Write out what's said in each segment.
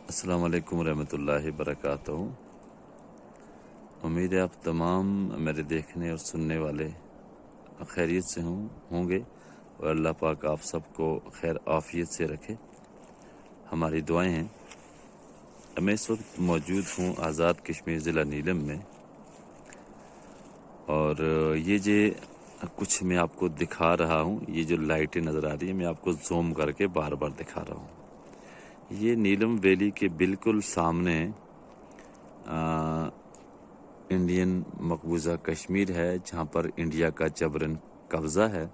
अस्सलाम वालेकुम रहमतुल्लाहि वबरकातुहू। उम्मीद है आप तमाम मेरे देखने और सुनने वाले खैरियत से होंगे और अल्लाह पाक आप सबको खैर आफियत से रखे, हमारी दुआएं हैं। मैं इस वक्त मौजूद हूँ आज़ाद कश्मीर ज़िला नीलम में, और ये जो कुछ मैं आपको दिखा रहा हूँ, ये जो लाइटें नज़र आ रही हैं, मैं आपको जूम करके बार बार दिखा रहा हूँ। ये नीलम वैली के बिल्कुल सामने इंडियन मकबूजा कश्मीर है, जहाँ पर इंडिया का जबरन कब्ज़ा है।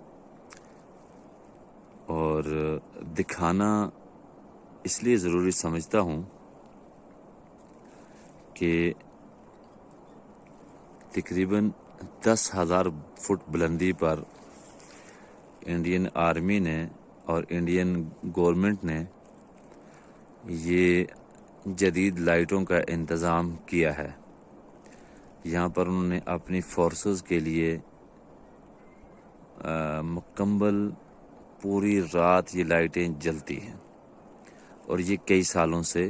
और दिखाना इसलिए ज़रूरी समझता हूँ कि तकरीबन 10,000 फुट बुलंदी पर इंडियन आर्मी ने और इंडियन गवर्नमेंट ने ये जदीद लाइटों का इंतज़ाम किया है। यहाँ पर उन्होंने अपनी फोर्सेस के लिए मुकम्मल पूरी रात ये लाइटें जलती हैं, और ये कई सालों से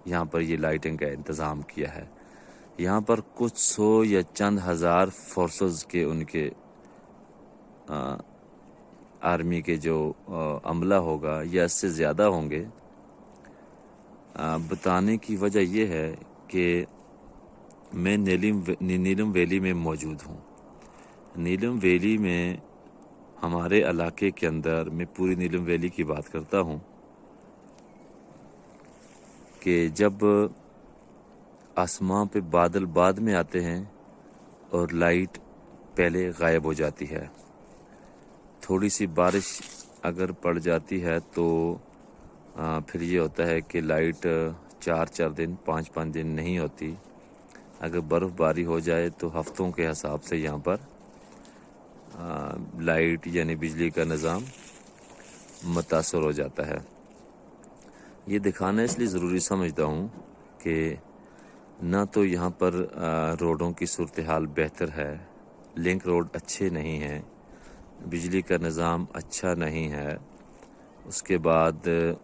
यहाँ पर ये लाइटिंग का इंतज़ाम किया है। यहाँ पर कुछ सौ या चंद हज़ार फोर्सेस के उनके आर्मी के जो अमला होगा या इससे ज़्यादा होंगे। बताने की वजह यह है कि मैं नीलम वैली में मौजूद हूँ। नीलम वैली में हमारे इलाके के अंदर, मैं पूरी नीलम वैली की बात करता हूँ, कि जब आसमां पे बादल बाद में आते हैं और लाइट पहले गायब हो जाती है, थोड़ी सी बारिश अगर पड़ जाती है तो फिर ये होता है कि लाइट 4-4 दिन 5-5 दिन नहीं होती। अगर बर्फ़बारी हो जाए तो हफ्तों के हिसाब से यहाँ पर लाइट यानी बिजली का निज़ाम मुतासर हो जाता है। ये दिखाना इसलिए ज़रूरी समझता हूँ कि ना तो यहाँ पर रोडों की सूरत हाल बेहतर है, लिंक रोड अच्छे नहीं हैं, बिजली का निज़ाम अच्छा नहीं है, उसके बाद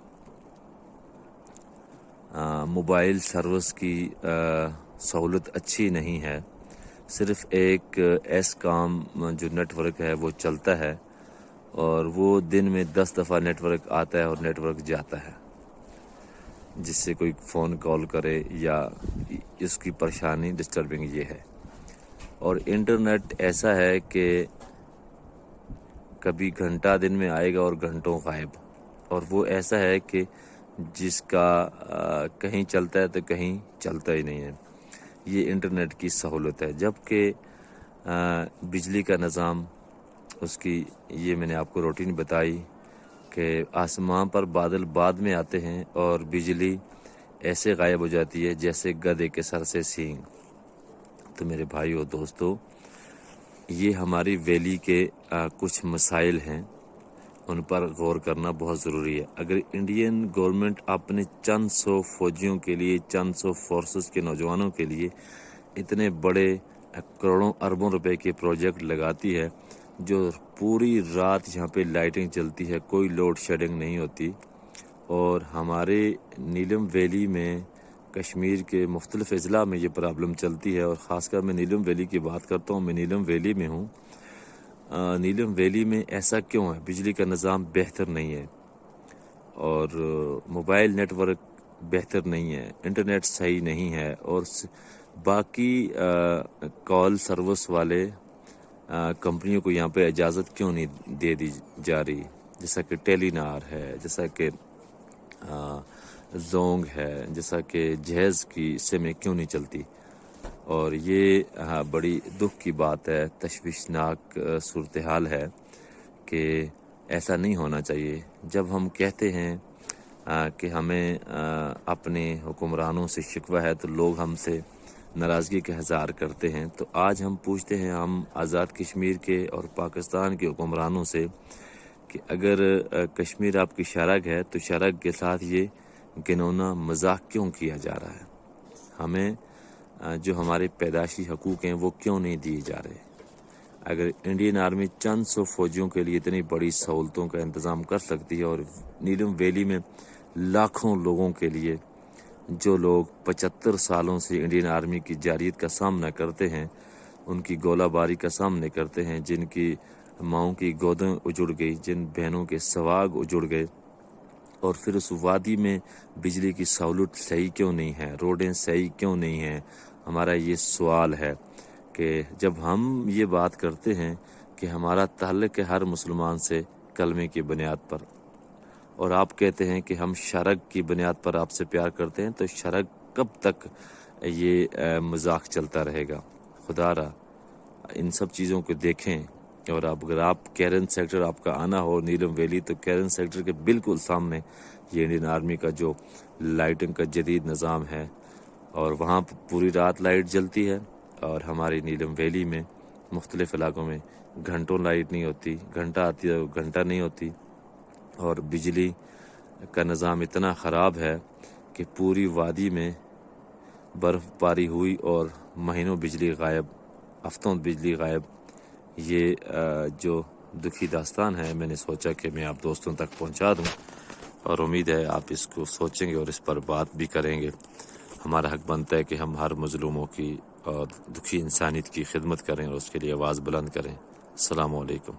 मोबाइल सर्विस की सहूलत अच्छी नहीं है। सिर्फ़ एक एसकॉम जो नेटवर्क है वो चलता है, और वो दिन में 10 दफ़ा नेटवर्क आता है और नेटवर्क जाता है, जिससे कोई फ़ोन कॉल करे या इसकी परेशानी डिस्टर्बिंग ये है। और इंटरनेट ऐसा है कि कभी घंटा दिन में आएगा और घंटों गायब, और वो ऐसा है कि जिसका कहीं चलता है तो कहीं चलता ही नहीं है। ये इंटरनेट की सहूलत है, जबकि बिजली का निज़ाम उसकी ये मैंने आपको रूटीन बताई कि आसमां पर बादल बाद में आते हैं और बिजली ऐसे गायब हो जाती है जैसे गधे के सर से सींग। तो मेरे भाइयों दोस्तों, ये हमारी वैली के कुछ मसाइल हैं, उन पर गौर करना बहुत ज़रूरी है। अगर इंडियन गवर्नमेंट अपने चंद सौ फौजियों के लिए, चंद सौ फोर्सेस के नौजवानों के लिए इतने बड़े करोड़ों अरबों रुपए के प्रोजेक्ट लगाती है, जो पूरी रात यहाँ पे लाइटिंग चलती है, कोई लोड शेडिंग नहीं होती, और हमारे नीलम वैली में कश्मीर के मुख्तलिफ अजला में ये प्रॉब्लम चलती है, और ख़ासकर मैं नीलम वैली की बात करता हूँ, मैं नीलम वैली में हूँ। नीलम वैली में ऐसा क्यों है? बिजली का निज़ाम बेहतर नहीं है, और मोबाइल नेटवर्क बेहतर नहीं है, इंटरनेट सही नहीं है, और बाकी कॉल सर्विस वाले कंपनियों को यहाँ पे इजाज़त क्यों नहीं दे दी जा रही, जैसा कि टेलीनार है, जैसा कि जोंग है, जैसा कि जहेज़ की सिमें क्यों नहीं चलती। और ये बड़ी दुख की बात है, तशवीशनाक सूरत हाल है कि ऐसा नहीं होना चाहिए। जब हम कहते हैं कि हमें अपने हुक्मरानों से शिकवा है तो लोग हमसे नाराज़गी का इज़हार करते हैं, तो आज हम पूछते हैं हम आज़ाद कश्मीर के और पाकिस्तान के हुक्मरानों से कि अगर कश्मीर आपकी शरग है तो शरग के साथ ये घिनौना मजाक क्यों किया जा रहा है। हमें جو ہمارے پیدائشی حقوق ہیں وہ کیوں نہیں دیے جا رہے؟ اگر انڈین آرمی چند سو فوجیوں کے لیے اتنی بڑی سہولتوں کا انتظام کر سکتی ہے اور نیلم ویلی میں لاکھوں لوگوں کے لیے، جو لوگ 75 سالوں سے انڈین آرمی کی جارحیت کا سامنا کرتے ہیں، ان کی گولہ باری کا سامنا کرتے ہیں، جن کی ماؤں کی گودیں اجڑ گئی، جن بہنوں کے سواگ اجڑ گئے، اور پھر اس وادی میں بجلی کی سہولت صحیح کیوں نہیں ہے، روڈیں صحیح کیوں نہیں ہیں؟ ہمارا یہ سوال ہے کہ جب ہم یہ بات کرتے ہیں کہ ہمارا تعلق ہے ہر مسلمان سے کلمے کی بنیاد پر، اور آپ کہتے ہیں کہ ہم شرک کی بنیاد پر آپ سے پیار کرتے ہیں، تو شرک کب تک یہ مذاق چلتا رہے گا؟ خدا را ان سب چیزوں کو دیکھیں۔ اور اگر آپ کیرن سیکٹر آپ کا آنا ہو نیلم ویلی، تو کیرن سیکٹر کے بالکل سامنے یہ انڈین آرمی کا جو لائٹنگ کا جدید نظام ہے، اور وہاں پوری رات لائٹ جلتی ہے، اور ہماری نیلم ویلی میں مختلف علاقوں میں گھنٹوں لائٹ نہیں ہوتی، گھنٹہ آتی ہے گھنٹہ نہیں ہوتی، اور بجلی کا نظام اتنا خراب ہے کہ پوری وادی میں برف باری ہوئی اور مہینوں بجلی غائب، ہفتوں بجلی غائب۔ یہ جو دکھی داستان ہے، میں نے سوچا کہ میں آپ دوستوں تک پہنچا دوں، اور امید ہے آپ اس کو سوچیں گے اور اس پر بات بھی کریں گے۔ ہمارا حق بنتا ہے کہ ہم ہر مظلوموں کی اور دکھی انسانیت کی خدمت کریں اور اس کے لیے آواز بلند کریں۔ السلام علیکم۔